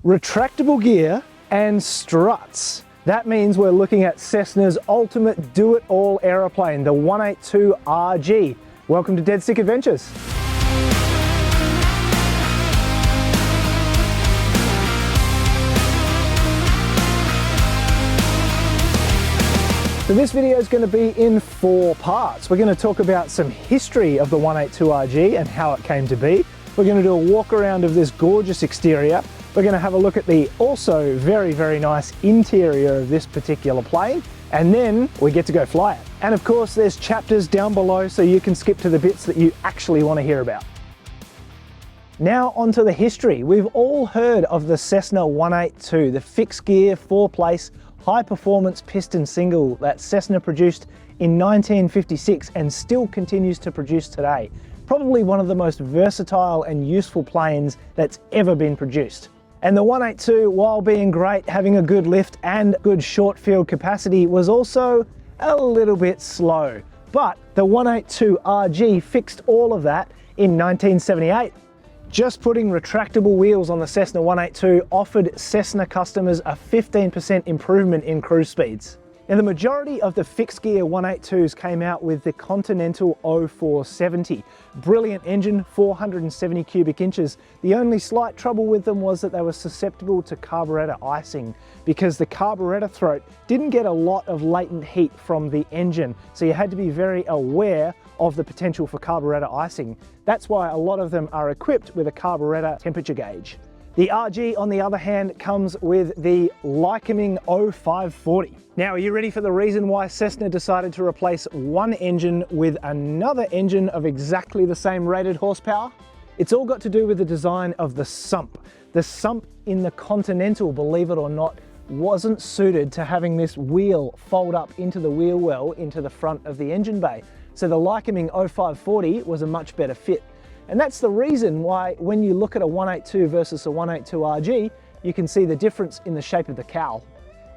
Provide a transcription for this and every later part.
retractable gear and struts. That means we're looking at Cessna's ultimate do-it-all aeroplane, the 182 RG. Welcome to Dead Stick Adventures. So this video is going to be in 4 parts. We're going to talk about some history of the 182 RG and how it came to be. We're going to do a walk around of this gorgeous exterior. We're going to have a look at the also very, very nice interior of this particular plane. And then we get to go fly it. And of course, there's chapters down below so you can skip to the bits that you actually want to hear about. Now onto the history. We've all heard of the Cessna 182, the fixed gear, 4-place, high-performance piston single that Cessna produced in 1956 and still continues to produce today. Probably one of the most versatile and useful planes that's ever been produced. And the 182, while being great, having a good lift and good short field capacity, was also a little bit slow. But the 182 RG fixed all of that in 1978. Just putting retractable wheels on the Cessna 182 offered Cessna customers a 15% improvement in cruise speeds. Now, the majority of the fixed gear 182s came out with the Continental 0470. Brilliant engine, 470 cubic inches. The only slight trouble with them was that they were susceptible to carburetor icing because the carburetor throat didn't get a lot of latent heat from the engine. So you had to be very aware of the potential for carburetor icing. That's why a lot of them are equipped with a carburetor temperature gauge. The RG, on the other hand, comes with the Lycoming 0540. Now, are you ready for the reason why Cessna decided to replace one engine with another engine of exactly the same rated horsepower? It's all got to do with the design of the sump. The sump in the Continental, believe it or not, wasn't suited to having this wheel fold up into the wheel well into the front of the engine bay. So the Lycoming 0540 was a much better fit. And that's the reason why when you look at a 182 versus a 182 RG, you can see the difference in the shape of the cowl.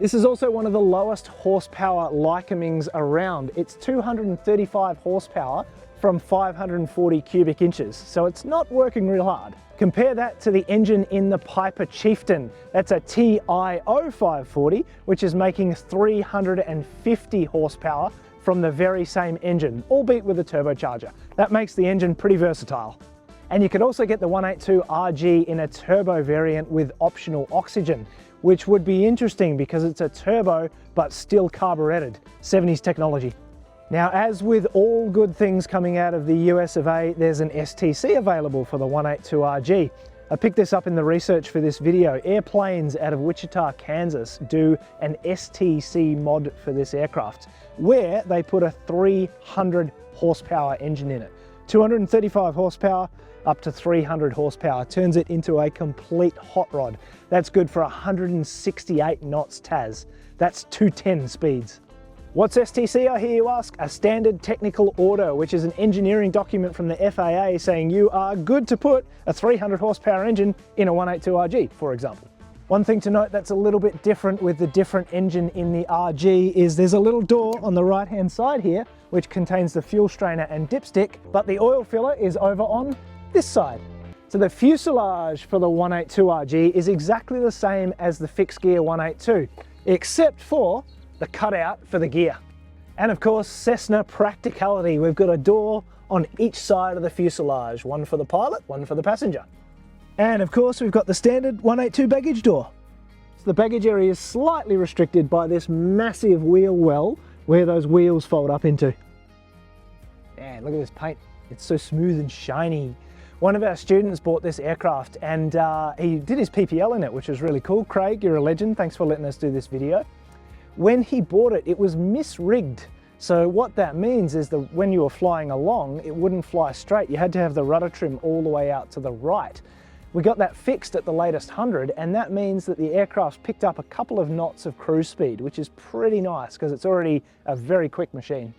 This is also one of the lowest horsepower Lycomings around. It's 235 horsepower from 540 cubic inches, so it's not working real hard. Compare that to the engine in the Piper Chieftain. That's a TI 0540, which is making 350 horsepower from the very same engine, albeit with a turbocharger. That makes the engine pretty versatile. And you could also get the 182 RG in a turbo variant with optional oxygen, which would be interesting because it's a turbo but still carburetted. 70s technology. Now, as with all good things coming out of the US of A, there's an STC available for the 182 RG. I picked this up in the research for this video. Airplanes out of Wichita, Kansas do an STC mod for this aircraft, where they put a 300 horsepower engine in it. 235 horsepower up to 300 horsepower turns it into a complete hot rod. That's good for 168 knots TAS. That's 210 speeds. What's STC, I hear you ask? A standard technical order, which is an engineering document from the FAA saying you are good to put a 300 horsepower engine in a 182 RG, for example. One thing to note that's a little bit different with the different engine in the RG is there's a little door on the right-hand side here, which contains the fuel strainer and dipstick, but the oil filler is over on this side. So the fuselage for the 182 RG is exactly the same as the fixed gear 182, except for the cutout for the gear. And of course, Cessna practicality. We've got a door on each side of the fuselage, one for the pilot, one for the passenger. And of course, we've got the standard 182 baggage door. So the baggage area is slightly restricted by this massive wheel well where those wheels fold up into. Man, look at this paint. It's so smooth and shiny. One of our students bought this aircraft and he did his PPL in it, which was really cool. Craig, you're a legend. Thanks for letting us do this video. When he bought it, it was misrigged. So what that means is that when you were flying along, it wouldn't fly straight. You had to have the rudder trim all the way out to the right. We got that fixed at the latest 100, and that means that the aircraft's picked up a couple of knots of cruise speed, which is pretty nice because it's already a very quick machine.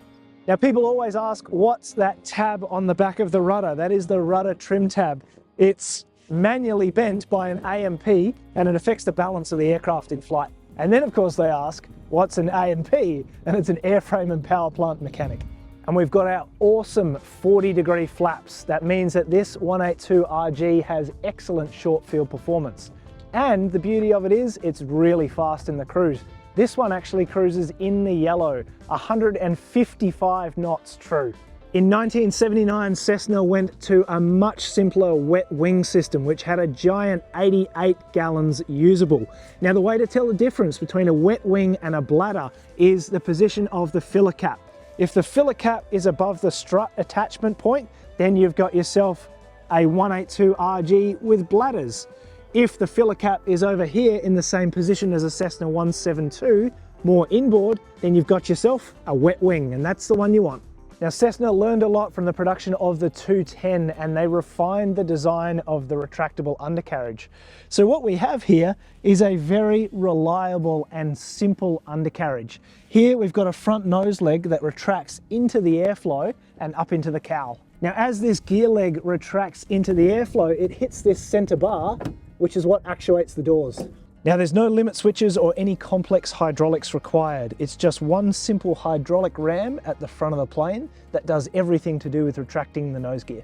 Now, people always ask, what's that tab on the back of the rudder? That is the rudder trim tab. It's manually bent by an AMP, and it affects the balance of the aircraft in flight. And then, of course, they ask, what's an AMP? And it's an airframe and power plant mechanic. And we've got our awesome 40-degree flaps. That means that this 182 RG has excellent short field performance. And the beauty of it is it's really fast in the cruise. This one actually cruises in the yellow, 155 knots true. In 1979, Cessna went to a much simpler wet wing system, which had a giant 88 gallons usable. Now, the way to tell the difference between a wet wing and a bladder is the position of the filler cap. If the filler cap is above the strut attachment point, then you've got yourself a 182 RG with bladders. If the filler cap is over here in the same position as a Cessna 172, more inboard, then you've got yourself a wet wing, and that's the one you want. Now, Cessna learned a lot from the production of the 210, and they refined the design of the retractable undercarriage. So what we have here is a very reliable and simple undercarriage. Here we've got a front nose leg that retracts into the airflow and up into the cowl. Now, as this gear leg retracts into the airflow, it hits this center bar, which is what actuates the doors. Now, there's no limit switches or any complex hydraulics required. It's just one simple hydraulic ram at the front of the plane that does everything to do with retracting the nose gear.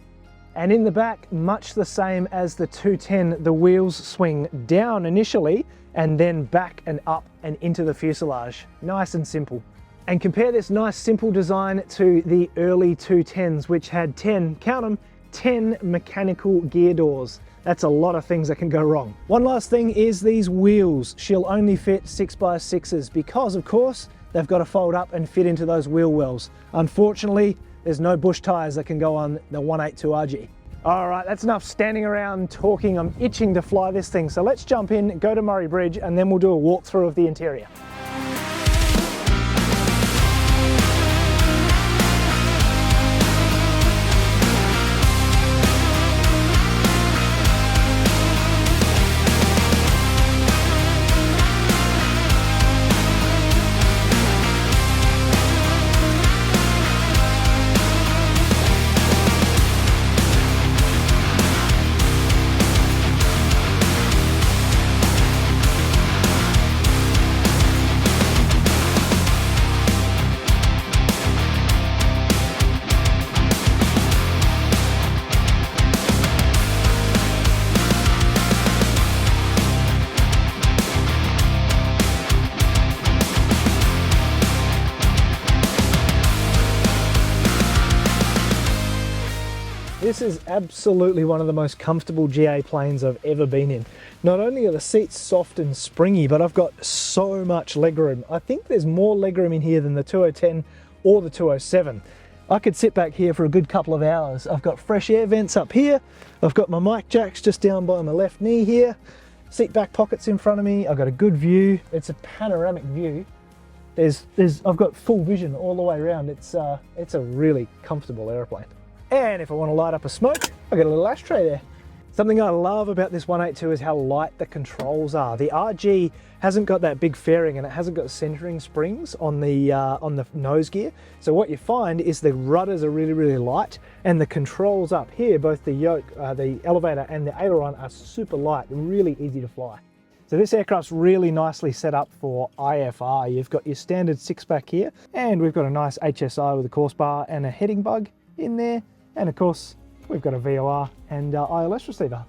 And in the back, much the same as the 210, the wheels swing down initially and then back and up and into the fuselage. Nice and simple. And compare this nice simple design to the early 210s, which had 10, count them, 10 mechanical gear doors. That's a lot of things that can go wrong. One last thing is these wheels. She'll only fit 6x6s because, of course, they've got to fold up and fit into those wheel wells. Unfortunately, there's no bush tires that can go on the 182 RG. All right, that's enough standing around talking. I'm itching to fly this thing. So let's jump in, go to Murray Bridge, and then we'll do a walkthrough of the interior. This is absolutely one of the most comfortable GA planes I've ever been in. Not only are the seats soft and springy, but I've got so much legroom. I think there's more legroom in here than the 2010 or the 207. I could sit back here for a good couple of hours. I've got fresh air vents up here. I've got my mic jacks just down by my left knee here. Seat back pockets in front of me. I've got a good view. It's a panoramic view. I've got full vision all the way around. It's a really comfortable airplane. And if I want to light up a smoke, I've got a little ashtray there. Something I love about this 182 is how light the controls are. The RG hasn't got that big fairing and it hasn't got centering springs on the nose gear. So what you find is the rudders are really, really light, and the controls up here, both the yoke, the elevator and the aileron, are super light and really easy to fly. So this aircraft's really nicely set up for IFR. You've got your standard six-pack here, and we've got a nice HSI with a course bar and a heading bug in there. And of course, we've got a VOR and ILS receiver.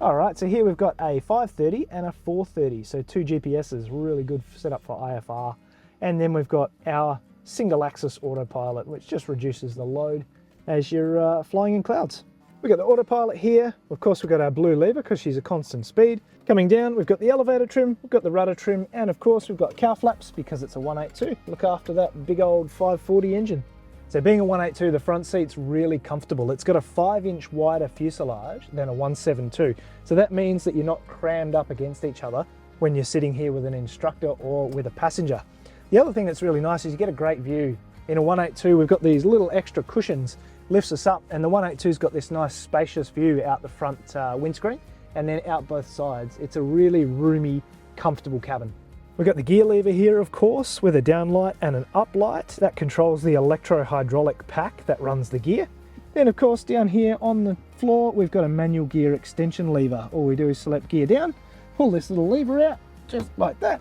All right, so here we've got a 530 and a 430. So two GPSs, really good setup for IFR. And then we've got our single axis autopilot, which just reduces the load as you're flying in clouds. We've got the autopilot here. Of course, we've got our blue lever because she's a constant speed. Coming down, we've got the elevator trim, we've got the rudder trim, and of course, we've got cow flaps because it's a 182. Look after that big old 540 engine. So being a 182, the front seat's really comfortable. It's got a 5-inch wider fuselage than a 172. So that means that you're not crammed up against each other when you're sitting here with an instructor or with a passenger. The other thing that's really nice is you get a great view. In a 182, we've got these little extra cushions, lifts us up, and the 182's got this nice spacious view out the front windscreen and then out both sides. It's a really roomy, comfortable cabin. We've got the gear lever here, of course, with a down light and an up light. That controls the electro-hydraulic pack that runs the gear. Then, of course, down here on the floor, we've got a manual gear extension lever. All we do is select gear down, pull this little lever out, just like that,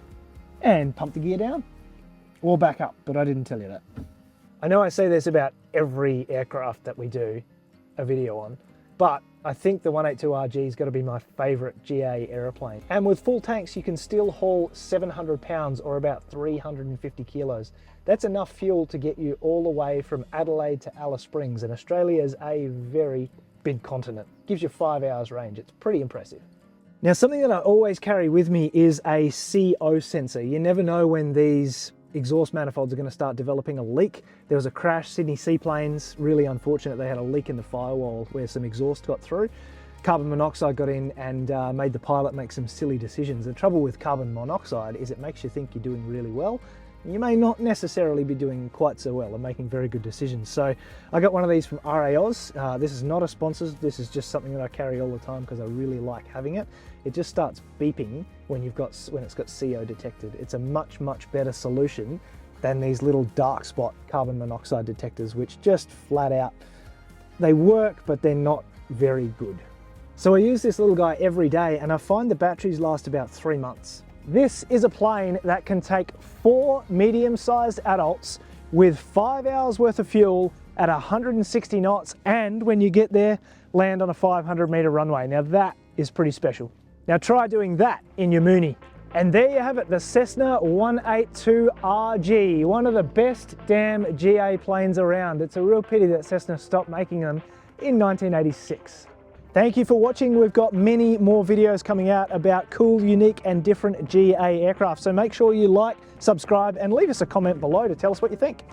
and pump the gear down, or back up, but I didn't tell you that. I know I say this about every aircraft that we do a video on, but I think the 182RG has got to be my favourite GA aeroplane. And with full tanks, you can still haul 700 pounds or about 350 kilos. That's enough fuel to get you all the way from Adelaide to Alice Springs, and Australia is a very big continent. Gives you 5 hours range. It's pretty impressive. Now, something that I always carry with me is a CO sensor. You never know when these exhaust manifolds are going to start developing a leak. There was a crash, Sydney Seaplanes, really unfortunate. They had a leak in the firewall where some exhaust got through. Carbon monoxide got in and made the pilot make some silly decisions. The trouble with carbon monoxide is it makes you think you're doing really well. You may not necessarily be doing quite so well and making very good decisions. So I got one of these from RAOz. This is not a sponsor, this is just something that I carry all the time because I really like having it. It just starts beeping when it's got CO detected. It's a much, much better solution than these little dark spot carbon monoxide detectors, which just flat out, they work, but they're not very good. So I use this little guy every day and I find the batteries last about 3 months. This is a plane that can take 4 medium-sized adults with 5 hours worth of fuel at 160 knots, and when you get there, land on a 500-meter runway. Now that is pretty special. Now try doing that in your Mooney. And there you have it, the Cessna 182RG, one of the best damn GA planes around. It's a real pity that Cessna stopped making them in 1986. Thank you for watching. We've got many more videos coming out about cool, unique and different GA aircraft. So make sure you like, subscribe and leave us a comment below to tell us what you think.